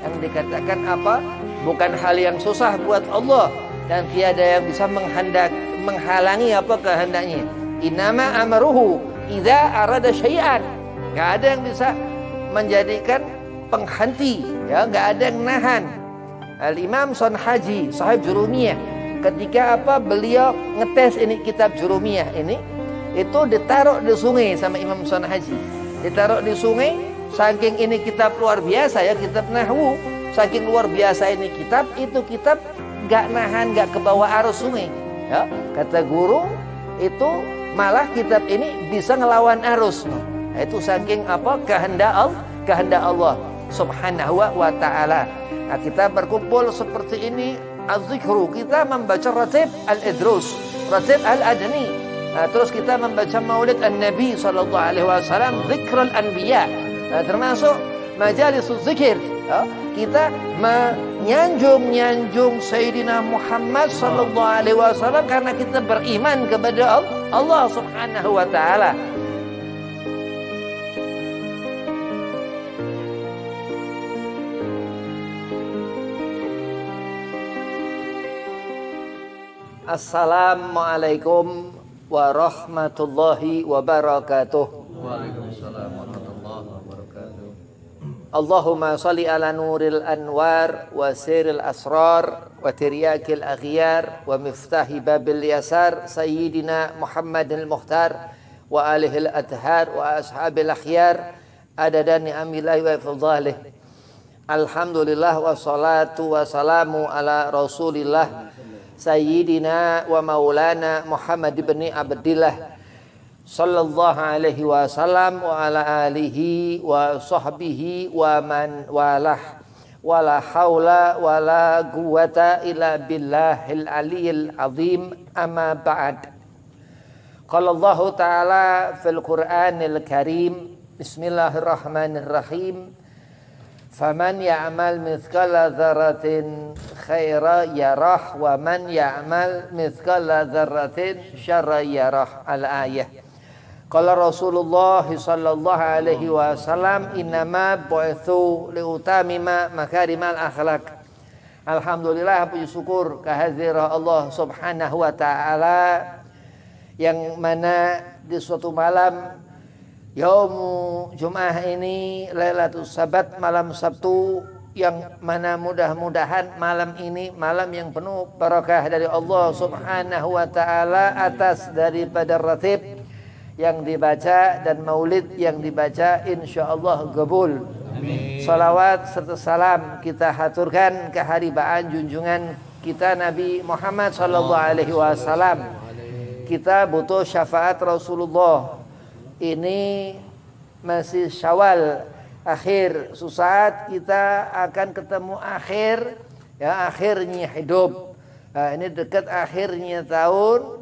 Yang dikatakan apa? Bukan hal yang susah buat Allah, dan tiada yang bisa menghalangi apa kehendaknya. Innama amruhu idza arada syai'an. Enggak ada yang bisa menjadikan penghenti, ya, enggak ada yang nahan. Al-Imam Sonhaji, sahib Jurumiyah, ketika apa beliau ngetes ini kitab Jurumiyah ini, itu ditaruh di sungai sama Imam Sonhaji. Ditaruh di sungai, saking ini kitab luar biasa ya, kitab nahwu, saking luar biasa ini kitab, itu kitab enggak nahan, enggak ke bawah arus sungai. Ya, kata guru itu malah kitab ini bisa ngelawan arus. Nah, itu saking apa kehendak Allah Subhanahu wa taala. Nah, kita berkumpul seperti ini, az-zikru, kita membaca ratib al-idrus, ratib al-adni. Nah, terus kita membaca maulid an-nabi sallallahu alaihi wasallam, zikrul anbiya. Nah, termasuk majalisuz zikir. Ya, kita menyanjung Sayyidina Muhammad sallallahu alaihi wasallam karena kita beriman kepada Allah Subhanahu wa taala. Assalamualaikum warahmatullahi wabarakatuh. Waalaikumsalam warahmatullahi wabarakatuh. Allahumma salli ala nuril anwar wa siril asrar wa tiryakil aghyar wa miftahi babil yasar sayyidina Muhammadil muhtar wa alihil adhar wa ashabil akhyar adada ni'amillahi wa fadhalih. Alhamdulillah wa salatu wa salamu ala rasulillah sayyidina wa maulana Muhammad ibn Abdillah sallallahu alaihi wasallam wa ala alihi wa sahbihi wa man walah, wala haula wala quwata illa billahil aliyil azim, amma ba'd. Qala Allah ta'ala fil Qur'anil Karim, bismillahirrahmanirrahim, faman ya'mal mithqala dzarratin khairan yarah wa man ya'mal mithqala dzarratin syarran yarah. Al-ayah. Qala Rasulullah sallallahu alaihi wasallam, innama bu'itsu liutamima makarimal akhlak. Alhamdulillah, puji syukur kehadiran Allah Subhanahu wa taala, yang mana di suatu malam Yaumu Jum'ah ini, Lailatul Sabat, malam Sabtu, yang mana mudah-mudahan malam ini malam yang penuh barakah dari Allah Subhanahu wa taala atas daripada ratib yang dibaca dan maulid yang dibaca, insyaallah qabul. Amin. Salawat serta salam kita haturkan keharibaan junjungan kita Nabi Muhammad sallallahu alaihi wasallam. Kita butuh syafaat Rasulullah. Ini masih Syawal akhir, susaat kita akan ketemu akhir, ya, akhirnya hidup. Nah, ini dekat akhirnya tahun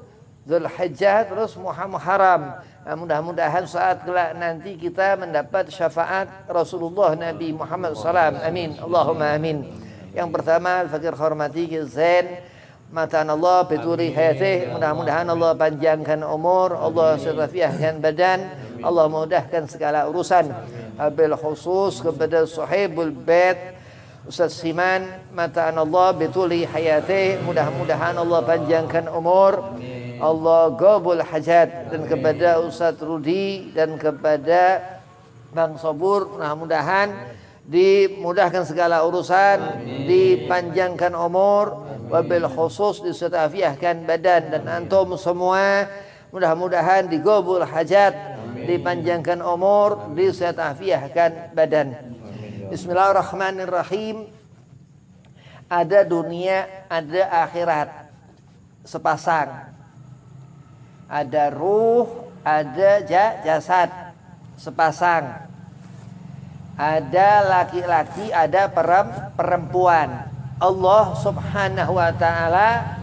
Dzulhijjah, terus Muharram. Nah, mudah-mudahan saat kelak nanti kita mendapat syafaat Rasulullah Nabi Muhammad SAW. Amin. Allahumma amin. Yang pertama, fakir hormati Zain Matan Allah bituri hayatih, mudah-mudahan Allah panjangkan umur, Allah serafiahkan badan, Allah mudahkan segala urusan. Abil khusus kepada sahibul bait Ustaz Siman, Matan Allah bituri hayatih, mudah-mudahan Allah panjangkan umur, Allah qabul hajat, dan kepada Ustaz Rudi dan kepada Bang Sobur, mudah-mudahan dimudahkan segala urusan, dipanjangkan umur, wabil khusus disetafiahkan badan, dan antum semua mudah-mudahan digobul hajat, dipanjangkan umur, disetafiahkan badan. Bismillahirrahmanirrahim. Ada dunia, ada akhirat, sepasang. Ada ruh, ada jasad, sepasang. Ada laki-laki, ada perempuan. Allah Subhanahu wa taala,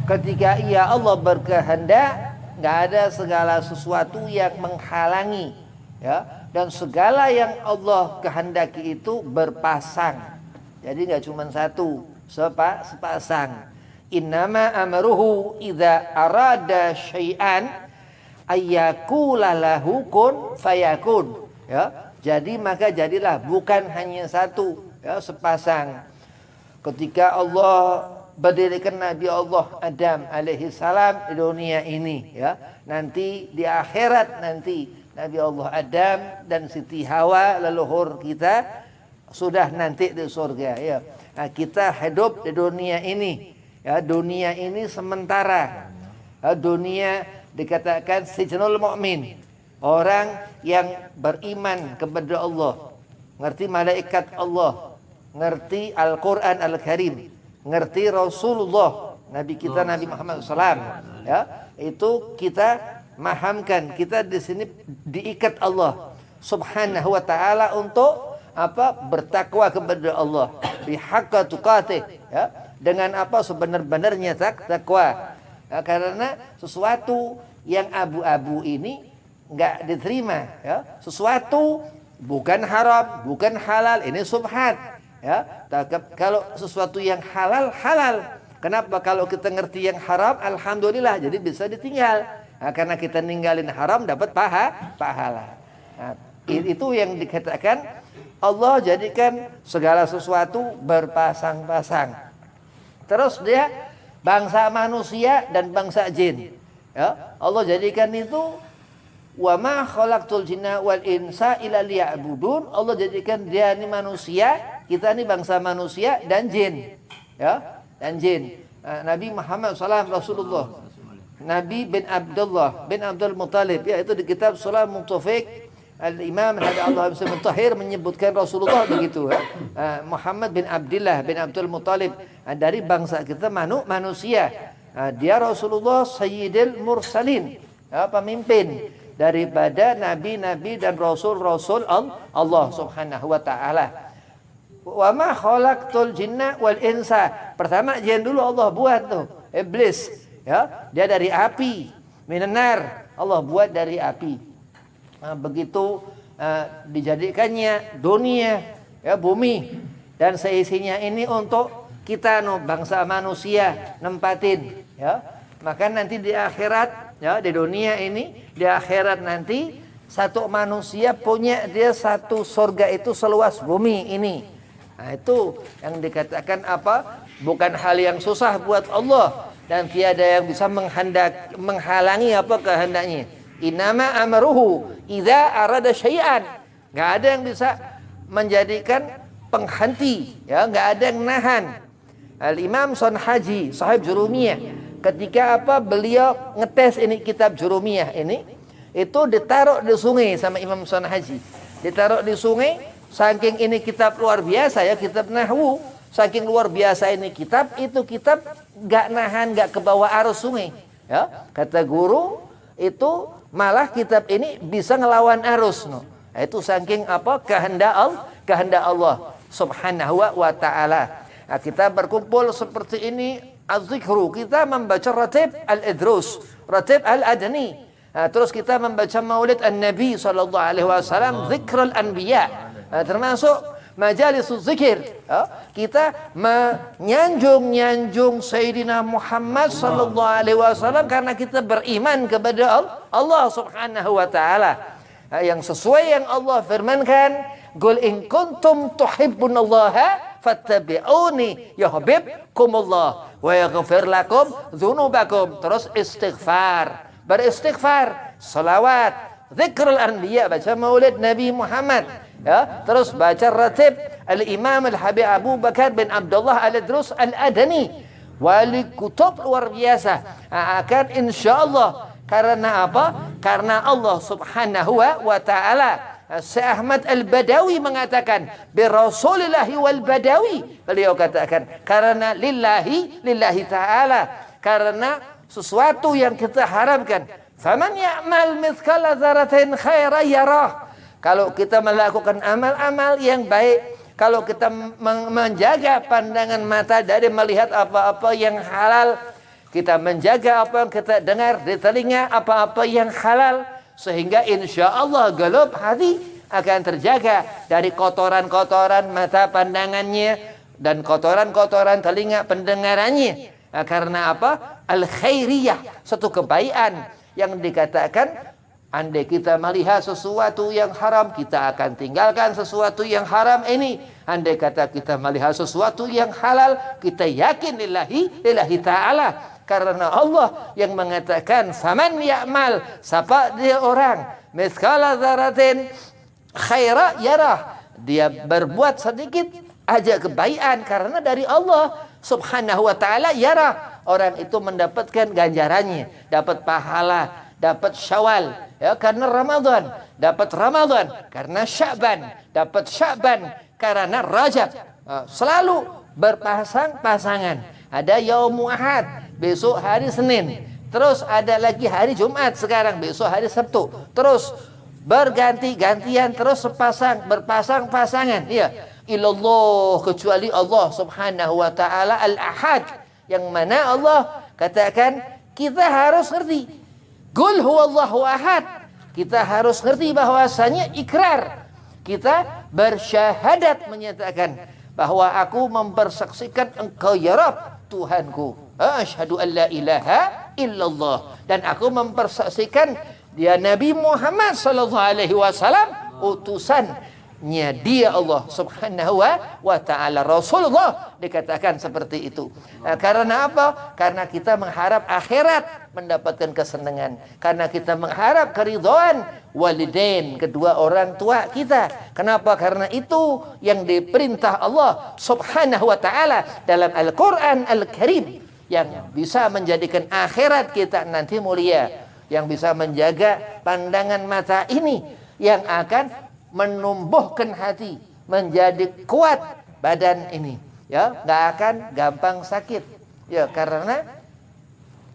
ketika Allah berkehendak, enggak ada segala sesuatu yang menghalangi, ya, dan segala yang Allah kehendaki itu berpasang. Jadi enggak cuma satu, sepasang. Innama amruhu idza arada syai'an ayyakula lahu kun fayakun. Ya, Jadi maka jadilah bukan hanya satu, ya, sepasang. Ketika Allah berdirikan Nabi Allah Adam alaihi salam di dunia ini, ya, nanti di akhirat nanti Nabi Allah Adam dan Siti Hawa leluhur kita sudah nanti di surga, ya. Nah, kita hidup di dunia ini, ya, dunia ini sementara. Ya, dunia dikatakan sijnul mu'min, orang yang beriman kepada Allah, ngerti malaikat Allah, ngerti Al-Quran Al-Karim, ngerti Rasulullah Nabi kita Nabi Muhammad SAW, ya, itu kita mahamkan. Kita di sini diikat Allah Subhanahu wa taala untuk apa? Bertakwa kepada Allah bihaqqa tuqatih, ya, dengan apa? Sebenar-benarnya takwa. Ya, karena sesuatu yang abu-abu ini nggak diterima, ya. Sesuatu bukan haram, bukan halal, ini subhat, ya. Kalau sesuatu yang halal, halal. Kenapa? Kalau kita ngerti yang haram, alhamdulillah, jadi bisa ditinggal. Nah, karena kita ninggalin haram dapat pahala. Nah, itu yang dikatakan Allah jadikan segala sesuatu berpasang-pasang. Terus dia bangsa manusia dan bangsa jin, ya. Allah jadikan itu wa ma khalaqtul jinna wal insa illa liya'budun. Allah jadikan dia ini manusia, kita ini bangsa manusia dan jin, ya, dan jin. Nabi Muhammad SAW Rasulullah, Nabi bin Abdullah bin Abdul Muttalib, ya, itu di kitab Salam Mutafik Al-Imam Allah Mutahhir menyebutkan Rasulullah begitu, ya. Muhammad bin Abdullah bin Abdul Muttalib, dari bangsa kita manusia. Dia Rasulullah Sayyidil Mursalin, ya, pemimpin daripada nabi-nabi dan rasul-rasul Allah Subhanahu wa taala. Wa ma khalaqtul jinna wal insa. Pertama jin dulu Allah buat tuh, iblis, ya. Dia dari api, minenar, Allah buat dari api. Begitu dijadikannya dunia, ya, bumi dan seisinya ini untuk kita bangsa manusia nempatin, ya. Maka nanti di akhirat, ya, di dunia ini, di akhirat nanti satu manusia punya dia satu surga itu seluas bumi ini. Nah, itu yang dikatakan apa? Bukan hal yang susah buat Allah dan tiada yang bisa menghalangi apa kehendaknya. Innama amruhu idza arada syai'an. Enggak ada yang bisa menjadikan penghenti, ya, enggak ada yang nahan. Al-Imam Sonhaji, sahib Jurumiyah, ketika apa beliau ngetes ini kitab Jurumiyah ini, itu ditaruh di sungai sama Imam Sonhaji. Ditaruh di sungai, saking ini kitab luar biasa, ya, kitab nahwu, saking luar biasa ini kitab, itu kitab enggak nahan, enggak ke bawah arus sungai, ya. Kata guru, itu malah kitab ini bisa ngelawan arus, no. Itu saking apa kehendak Allah Subhanahu wa taala. Nah, kita berkumpul seperti ini az-zikru, kita membaca ratib al-idrus, ratib al-adni. Nah, terus kita membaca maulid an-nabi sallallahu alaihi wasallam, zikrul anbiya. Nah, termasuk majalisuz zikir, ya. Kita menyanjung Sayyidina Muhammad sallallahu alaihi wasallam karena kita beriman kepada Allah Subhanahu wa taala. Yang sesuai yang Allah firmankan, qul in kuntum tuhibbunallaha fattabi'uni yuhibbukumullah wa yaghfir lakum dzunubakum. Terus istighfar, beristighfar, salawat, zikrul anbiya, baca maulid Nabi Muhammad, ya. Terus baca ratib Al-Imam Al-Habib Abu Bakar bin Abdullah Al-Idrus Al-Adani, wali kutub luar biasa. Akan insyaallah, karena apa? Karena Allah Subhanahu wa taala. Syekh Ahmad Al-Badawi mengatakan bi Rasulillahi wal Badawi, beliau katakan karena lillahi taala, karena sesuatu yang kita harapkan. Faman ya'mal mithqala dzarratin khairan yarah. Kalau kita melakukan amal-amal yang baik, kalau kita menjaga pandangan mata dari melihat apa-apa yang halal, kita menjaga apa yang kita dengar di telinga, apa-apa yang halal, sehingga insya Allah gelap hati akan terjaga dari kotoran-kotoran mata pandangannya dan kotoran-kotoran telinga pendengarannya. Karena apa? Al-khairiyah, satu kebaikan yang dikatakan Andai kita melihat sesuatu yang haram, kita akan tinggalkan sesuatu yang haram ini. Andai kata kita melihat sesuatu yang halal, kita yakin lillahi ta'ala. Karena Allah yang mengatakan, faman ya'mal, siapa dia orang, mithqala dzarratin khaira yarah, dia berbuat sedikit aja kebaikan karena dari Allah subhanahu wa ta'ala, yarah, orang itu mendapatkan ganjarannya, dapat pahala, dapat Syawal ya karena Ramadan, dapat Ramadan karena Sya'ban, dapat Sya'ban karena Rajab. Selalu berpasang-pasangan. Ada Yaumul Ahad, besok hari Senin. Terus ada lagi hari Jumat, sekarang besok hari Sabtu. Terus berganti-gantian, terus berpasang-pasangan. Iya, ilallah, kecuali Allah subhanahu wa ta'ala al-ahad, yang mana Allah katakan kita harus ngerti. Qul huwallahu ahad. Kita harus ngerti bahwasanya ikrar. Kita bersyahadat menyatakan bahwa aku mempersaksikan engkau ya Rabb, Tuhanku. Asyhadu an la ilaha illallah. Dan aku mempersaksikan dia Nabi Muhammad sallallahu alaihi wasallam utusannya dia Allah subhanahu wa ta'ala. Rasulullah dikatakan seperti itu. Karena apa? Karena kita mengharap akhirat mendapatkan kesenangan. Karena kita mengharap keridhaan walidain, kedua orang tua kita. Kenapa? Karena itu yang diperintah Allah subhanahu wa ta'ala dalam Al-Quran Al-Karim, yang bisa menjadikan akhirat kita nanti mulia, yang bisa menjaga pandangan mata ini, yang akan menumbuhkan hati menjadi kuat badan ini, ya, nggak akan gampang sakit, ya, karena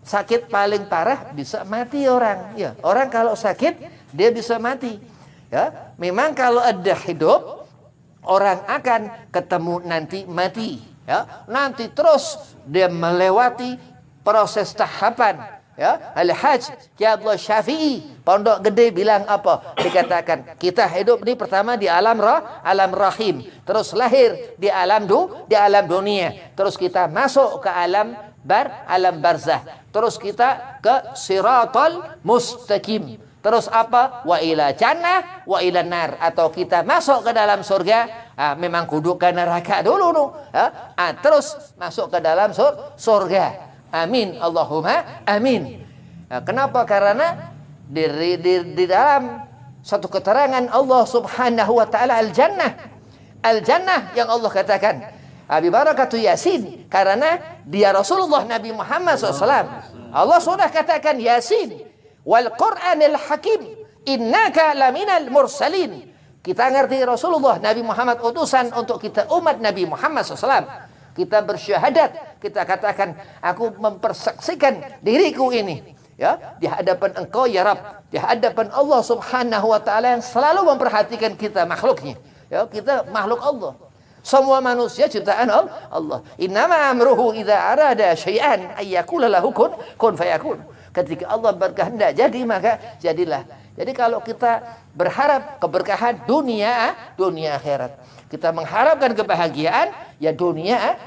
sakit paling parah bisa mati orang, ya, orang kalau sakit dia bisa mati, ya, memang kalau ada hidup orang akan ketemu nanti mati, ya, nanti terus dia melewati proses tahapan. Ya, Al-Hajj Qiyadullah Syafi'i Pondok Gede bilang apa? Dikatakan kita hidup ini pertama di alam rahim, terus lahir di alam dunia, terus kita masuk ke alam barzah, terus kita ke siratal mustaqim, terus apa? Wa ila jannah wa ila nar, atau kita masuk ke dalam surga. Memang kudu ke neraka dulu terus masuk ke dalam surga. Amin, Allahumma amin. Kenapa? Karena di dalam satu keterangan Allah subhanahu wa ta'ala Al-Jannah yang Allah katakan Abi Barakatu Yasin, karena dia Rasulullah Nabi Muhammad SAW. Allah sudah katakan Yasin wal Qur'anil Hakim innaka laminal mursalin. Kita ngerti Rasulullah Nabi Muhammad utusan untuk kita umat Nabi Muhammad SAW. Kita bersyahadat, kita katakan aku mempersaksikan diriku ini, ya, di hadapan engkau ya Rabb, di hadapan Allah subhanahu wa ta'ala yang selalu memperhatikan kita makhluknya, ya, kita makhluk Allah, semua manusia ciptaan Allah. Innama amruhu idza arada syai'an ayyakula lahu kun fayakun. Ketika Allah berkehendak jadi maka jadilah. Jadi kalau kita berharap keberkahan dunia akhirat, kita mengharapkan kebahagiaan ya dunia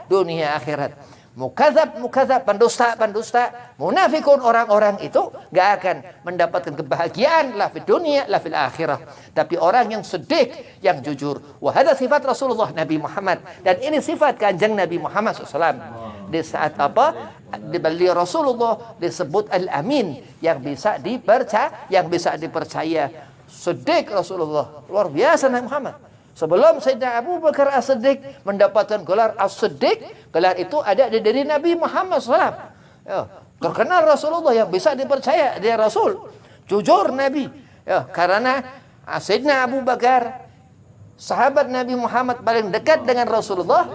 akhirat. Mukadzab, pendusta, munafikun, orang-orang itu gak akan mendapatkan kebahagiaan la fid dunia la fil akhirah. Tapi orang yang sedih, yang jujur. Wa hadza sifat Rasulullah Nabi Muhammad, dan ini sifat kanjeng Nabi Muhammad SAW. Di saat apa? Dibeli Rasulullah disebut Al-Amin, yang bisa dipercaya. Sedih Rasulullah, luar biasa Nabi Muhammad. Sebelum Sayyidina Abu Bakar As-Siddiq mendapatkan gelar As-Siddiq, gelar itu ada di diri Nabi Muhammad SAW. Ya, terkenal Rasulullah yang bisa dipercaya, dia Rasul, jujur Nabi. Ya, karena Sayyidina Abu Bakar, sahabat Nabi Muhammad paling dekat dengan Rasulullah,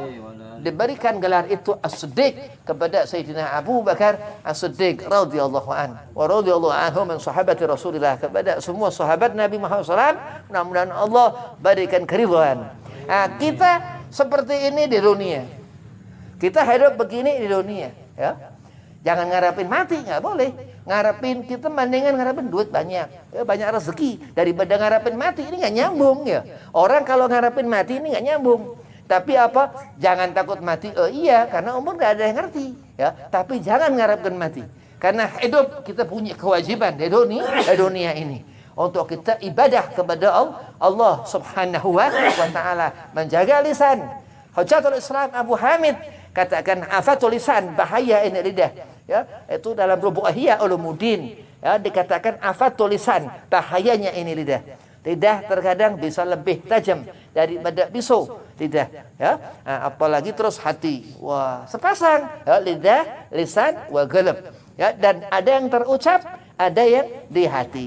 diberikan gelar itu As-Siddiq kepada Sayyidina Abu Bakar As-Siddiq radhiyallahu anhu wa radhiyallahu anhu min sahabati Rasulillah, kepada semua sahabat Nabi Muhammad SAW. Mudah-mudahan Allah berikan keridhaan. Kita seperti ini di dunia, kita hidup begini di dunia, ya. Jangan ngarapin mati, nggak boleh. Ngarapin, kita mendingan ngarapin duit banyak, ya, banyak rezeki daripada ngarapin mati. Ini nggak nyambung, ya. Orang kalau ngarapin mati ini nggak nyambung. Tapi apa? Jangan takut mati. Oh iya, karena umur gak ada yang ngerti, ya. Tapi jangan ngarapkan mati. Karena hidup kita punya kewajiban di dunia ini. untuk kita ibadah kepada Allah Subhanahu wa taala. Menjaga lisan. Hujjatul Islam Abu Hamid katakan afatul lisan, bahaya ini lidah. Ya, itu dalam Rubu'iyah Ulumuddin. Ya, dikatakan afatul lisan, bahayanya ini lidah. Lidah terkadang bisa lebih tajam daripada pisau lidah, ya. Apalagi terus hati. Wah, sepasang, ya, lidah, lisan, wa qalb. Ya, dan ada yang terucap, ada yang di hati.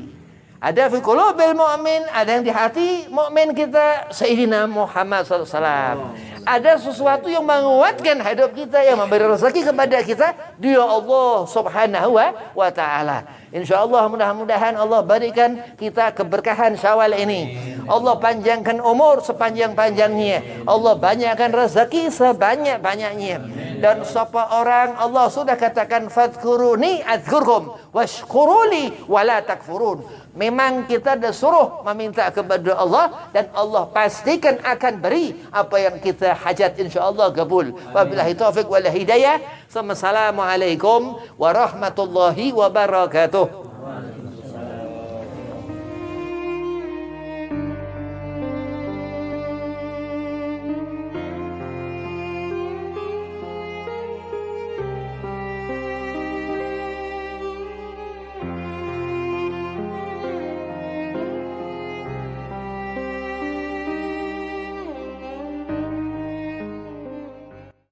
Ada fi qulubil mu'min, ada yang di hati mukmin kita Sayyidina Muhammad SAW. Ada sesuatu yang menguatkan hidup kita, yang memberi rezeki kepada kita, dia Allah Subhanahu wa taala. Insyaallah mudah-mudahan Allah berikan kita keberkahan Syawal ini. Allah panjangkan umur sepanjang-panjangnya. Allah banyakkan rezeki sebanyak-banyaknya. Dan siapa orang Allah sudah katakan fadhkuruni adzkurkum washkuruli wala takfurun. Memang kita disuruh meminta kepada Allah dan Allah pastikan akan beri apa yang kita hajat, insyaallah kabul. Wabillahi taufik wal hidayah. Assalamualaikum warahmatullahi wabarakatuh.